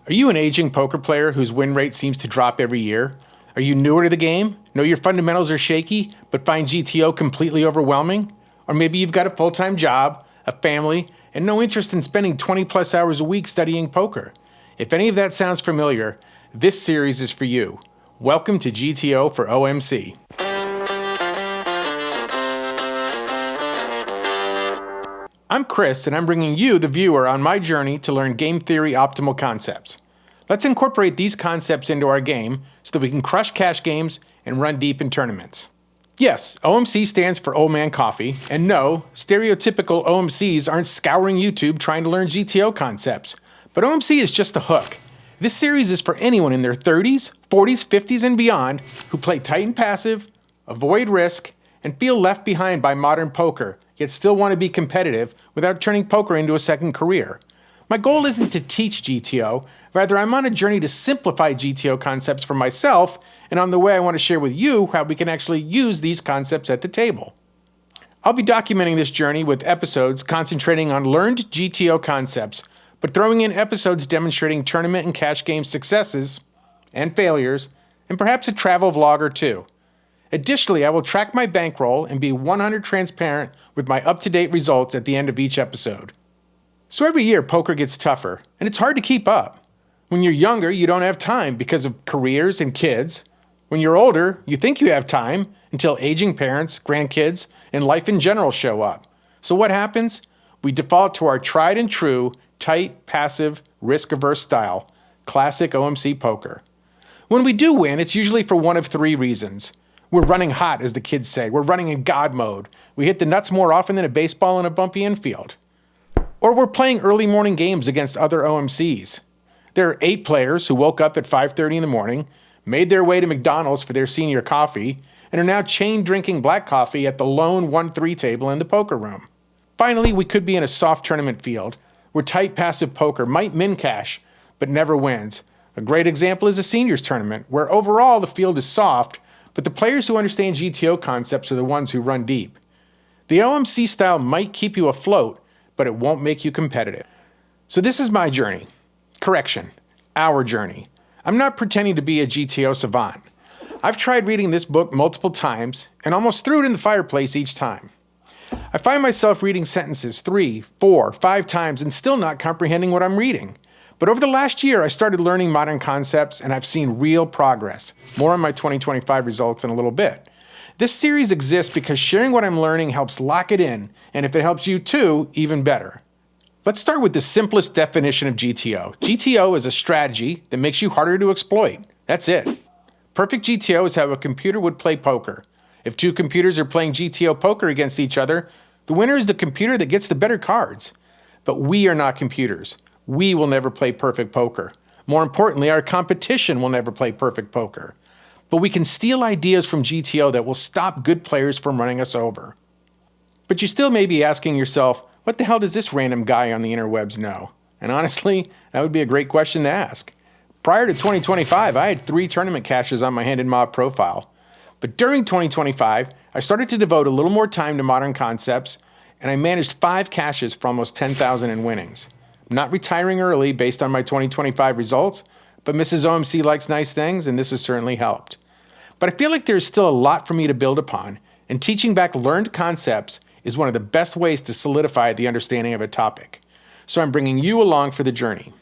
Are you an aging poker player whose win rate seems to drop every year? Are you newer to the game, know your fundamentals are shaky, but find GTO completely overwhelming? Or maybe you've got a full-time job, a family, and no interest in spending 20 plus hours a week studying poker. If any of that sounds familiar, this series is for you. Welcome to GTO for OMC. I'm Chris, and I'm bringing you, the viewer, on my journey to learn game theory optimal concepts. Let's incorporate these concepts into our game so that we can crush cash games and run deep in tournaments. Yes, OMC stands for Old Man Coffee, and no, stereotypical OMCs aren't scouring YouTube trying to learn GTO concepts. But OMC is just a hook. This series is for anyone in their 30s, 40s, 50s, and beyond who play tight and passive, avoid risk, and feel left behind by modern poker, yet still want to be competitive without turning poker into a second career. My goal isn't to teach GTO, rather I'm on a journey to simplify GTO concepts for myself, and on the way I want to share with you how we can actually use these concepts at the table. I'll be documenting this journey with episodes concentrating on learned GTO concepts, but throwing in episodes demonstrating tournament and cash game successes and failures, and perhaps a travel vlog or two. Additionally, I will track my bankroll and be 100% transparent with my up-to-date results at the end of each episode. So every year, poker gets tougher, and it's hard to keep up. When you're younger, you don't have time because of careers and kids. When you're older, you think you have time until aging parents, grandkids, and life in general show up. So what happens? We default to our tried and true, tight, passive, risk-averse style, classic OMC poker. When we do win, it's usually for one of three reasons. We're running hot, as the kids say. We're running in God mode. We hit the nuts more often than a baseball in a bumpy infield. Or we're playing early morning games against other OMCs. There are 8 players who woke up at 5:30 in the morning, made their way to McDonald's for their senior coffee, and are now chain drinking black coffee at the lone 1-3 table in the poker room. Finally, we could be in a soft tournament field where tight passive poker might min cash, but never wins. A great example is a seniors tournament, where overall the field is soft, but the players who understand GTO concepts are the ones who run deep. The OMC style might keep you afloat, but it won't make you competitive. So this is my journey. Correction, our journey. I'm not pretending to be a GTO savant. I've tried reading this book multiple times and almost threw it in the fireplace each time. I find myself reading sentences 3, 4, 5 times and still not comprehending what I'm reading. But over the last year, I started learning modern concepts and I've seen real progress. More on my 2025 results in a little bit. This series exists because sharing what I'm learning helps lock it in, and if it helps you too, even better. Let's start with the simplest definition of GTO. GTO is a strategy that makes you harder to exploit. That's it. Perfect GTO is how a computer would play poker. If 2 computers are playing GTO poker against each other, the winner is the computer that gets the better cards. But we are not computers. We will never play perfect poker. More importantly, our competition will never play perfect poker. But we can steal ideas from GTO that will stop good players from running us over. But you still may be asking yourself, what the hell does this random guy on the interwebs know? And honestly, that would be a great question to ask. Prior to 2025, I had 3 tournament caches on my Handed Mob profile. But during 2025, I started to devote a little more time to modern concepts, and I managed 5 caches for almost 10,000 in winnings. I'm not retiring early based on my 2025 results, but Mrs. OMC likes nice things, and this has certainly helped. But I feel like there's still a lot for me to build upon, and teaching back learned concepts is one of the best ways to solidify the understanding of a topic. So I'm bringing you along for the journey.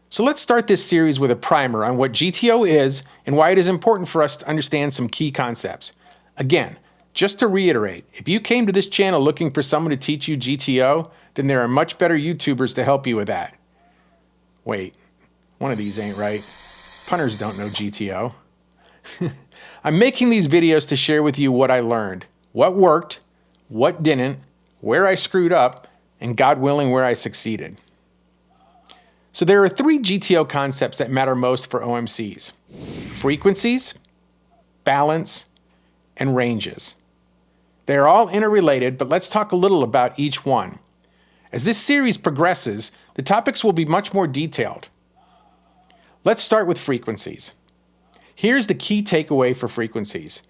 So let's start this series with a primer on what GTO is and why it is important for us to understand some key concepts. Again, just to reiterate, if you came to this channel looking for someone to teach you GTO, then there are much better YouTubers to help you with that. Wait, one of these ain't right. Punters don't know GTO. I'm making these videos to share with you what I learned, what worked, what didn't, where I screwed up, and God willing, where I succeeded. So there are 3 GTO concepts that matter most for OMCs: frequencies, balance, and ranges. They are all interrelated, but let's talk a little about each one. As this series progresses, the topics will be much more detailed. Let's start with frequencies. Here's the key takeaway for frequencies.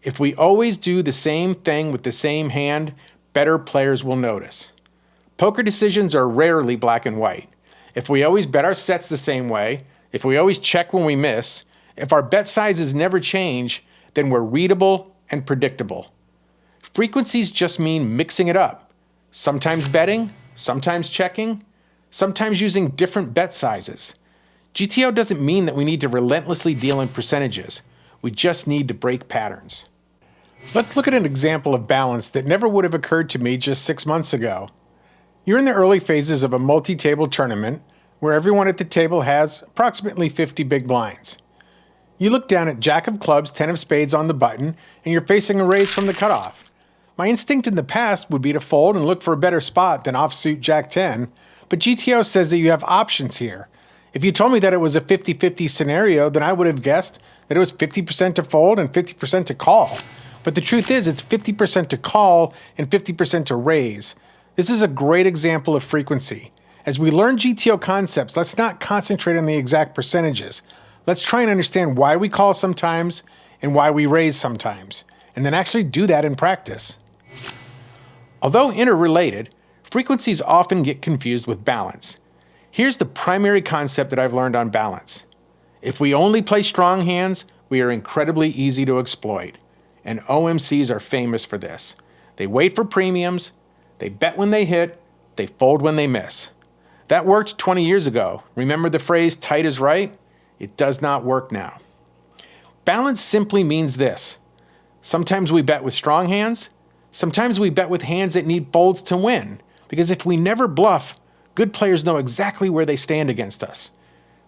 If we always do the same thing with the same hand, better players will notice. Poker decisions are rarely black and white. If we always bet our sets the same way, if we always check when we miss, if our bet sizes never change, then we're readable and predictable. Frequencies just mean mixing it up. Sometimes betting, sometimes checking, sometimes using different bet sizes. GTO doesn't mean that we need to relentlessly deal in percentages. We just need to break patterns. Let's look at an example of balance that never would have occurred to me just 6 months ago. You're in the early phases of a multi-table tournament where everyone at the table has approximately 50 big blinds. You look down at Jack of Clubs, 10 of Spades on the button, and you're facing a raise from the cutoff. My instinct in the past would be to fold and look for a better spot than offsuit Jack 10, but GTO says that you have options here. If you told me that it was a 50-50 scenario, then I would have guessed that it was 50% to fold and 50% to call. But the truth is, it's 50% to call and 50% to raise. This is a great example of frequency. As we learn GTO concepts, let's not concentrate on the exact percentages. Let's try and understand why we call sometimes and why we raise sometimes, and then actually do that in practice. Although interrelated, frequencies often get confused with balance. Here's the primary concept that I've learned on balance. If we only play strong hands, we are incredibly easy to exploit, and OMCs are famous for this. They wait for premiums, they bet when they hit, they fold when they miss. That worked 20 years ago. Remember the phrase, tight is right? It does not work now. Balance simply means this. Sometimes we bet with strong hands. Sometimes we bet with hands that need folds to win. Because if we never bluff, good players know exactly where they stand against us.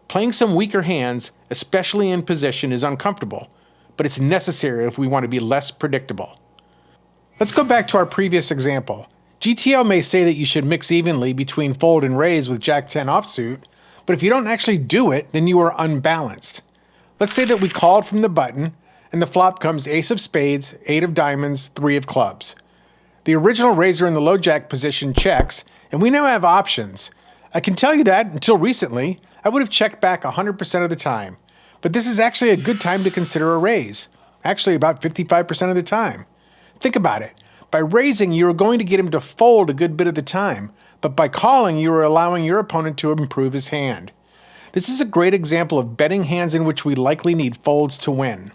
Playing some weaker hands, especially in position, is uncomfortable, but it's necessary if we want to be less predictable. Let's go back to our previous example. GTO may say that you should mix evenly between fold and raise with Jack 10 offsuit, but if you don't actually do it, then you are unbalanced. Let's say that we called from the button, and the flop comes ace of spades, 8 of diamonds, 3 of clubs. The original raiser in the low jack position checks, and we now have options. I can tell you that, until recently, I would have checked back 100% of the time. But this is actually a good time to consider a raise. Actually, about 55% of the time. Think about it. By raising, you are going to get him to fold a good bit of the time. But by calling, you are allowing your opponent to improve his hand. This is a great example of betting hands in which we likely need folds to win.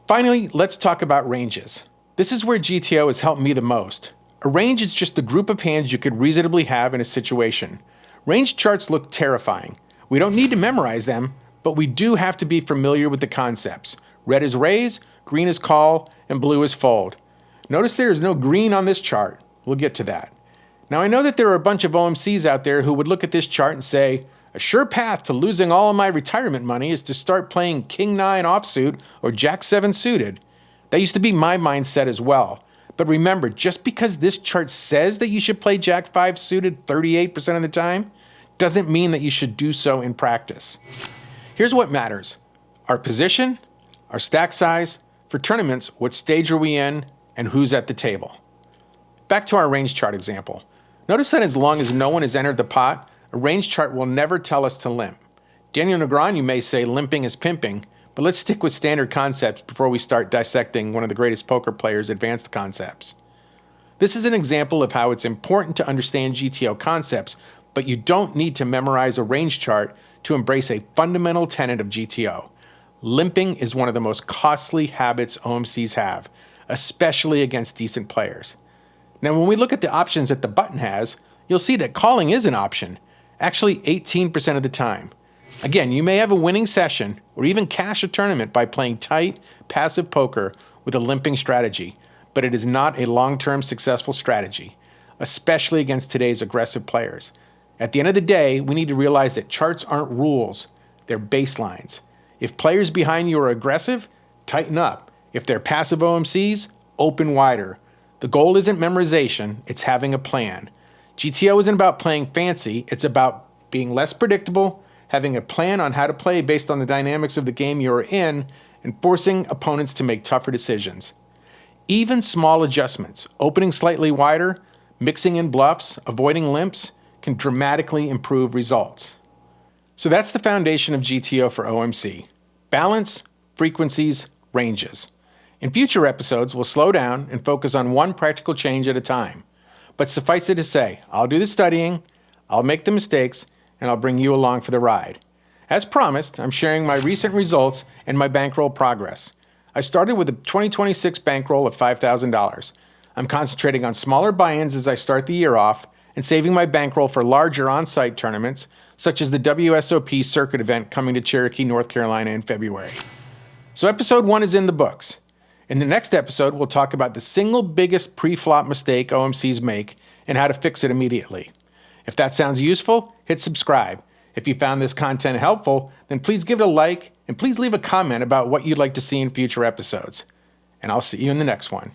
Finally, let's talk about ranges. This is where GTO has helped me the most. A range is just a group of hands you could reasonably have in a situation. Range charts look terrifying. We don't need to memorize them, but we do have to be familiar with the concepts. Red is raise, green is call, and blue is fold. Notice there is no green on this chart. We'll get to that. Now I know that there are a bunch of OMCs out there who would look at this chart and say, a sure path to losing all of my retirement money is to start playing King 9 offsuit or Jack 7 suited. That used to be my mindset as well. But remember, just because this chart says that you should play Jack 5 suited 38% of the time, doesn't mean that you should do so in practice. Here's what matters. Our position, our stack size, for tournaments, what stage are we in, and who's at the table. Back to our range chart example. Notice that as long as no one has entered the pot, a range chart will never tell us to limp. Daniel Negreanu may say limping is pimping, but let's stick with standard concepts before we start dissecting one of the greatest poker players' advanced concepts. This is an example of how it's important to understand GTO concepts, but you don't need to memorize a range chart to embrace a fundamental tenet of GTO. Limping is one of the most costly habits OMCs have, especially against decent players. Now, when we look at the options that the button has, you'll see that calling is an option, actually 18% of the time. Again, you may have a winning session or even cash a tournament by playing tight, passive poker with a limping strategy, but it is not a long-term successful strategy, especially against today's aggressive players. At the end of the day, we need to realize that charts aren't rules, they're baselines. If players behind you are aggressive, tighten up. If they're passive OMCs, open wider. The goal isn't memorization, it's having a plan. GTO isn't about playing fancy, it's about being less predictable, having a plan on how to play based on the dynamics of the game you're in, and forcing opponents to make tougher decisions. Even small adjustments, opening slightly wider, mixing in bluffs, avoiding limps, can dramatically improve results. So that's the foundation of GTO for OMC. Balance, frequencies, ranges. In future episodes, we'll slow down and focus on one practical change at a time. But suffice it to say, I'll do the studying, I'll make the mistakes, and I'll bring you along for the ride. As promised, I'm sharing my recent results and my bankroll progress. I started with a 2026 bankroll of $5,000. I'm concentrating on smaller buy-ins as I start the year off and saving my bankroll for larger on-site tournaments, such as the WSOP circuit event coming to Cherokee, North Carolina in February. So episode 1 is in the books. In the next episode, we'll talk about the single biggest pre-flop mistake OMCs make and how to fix it immediately. If that sounds useful, hit subscribe. If you found this content helpful, then please give it a like and please leave a comment about what you'd like to see in future episodes. And I'll see you in the next one.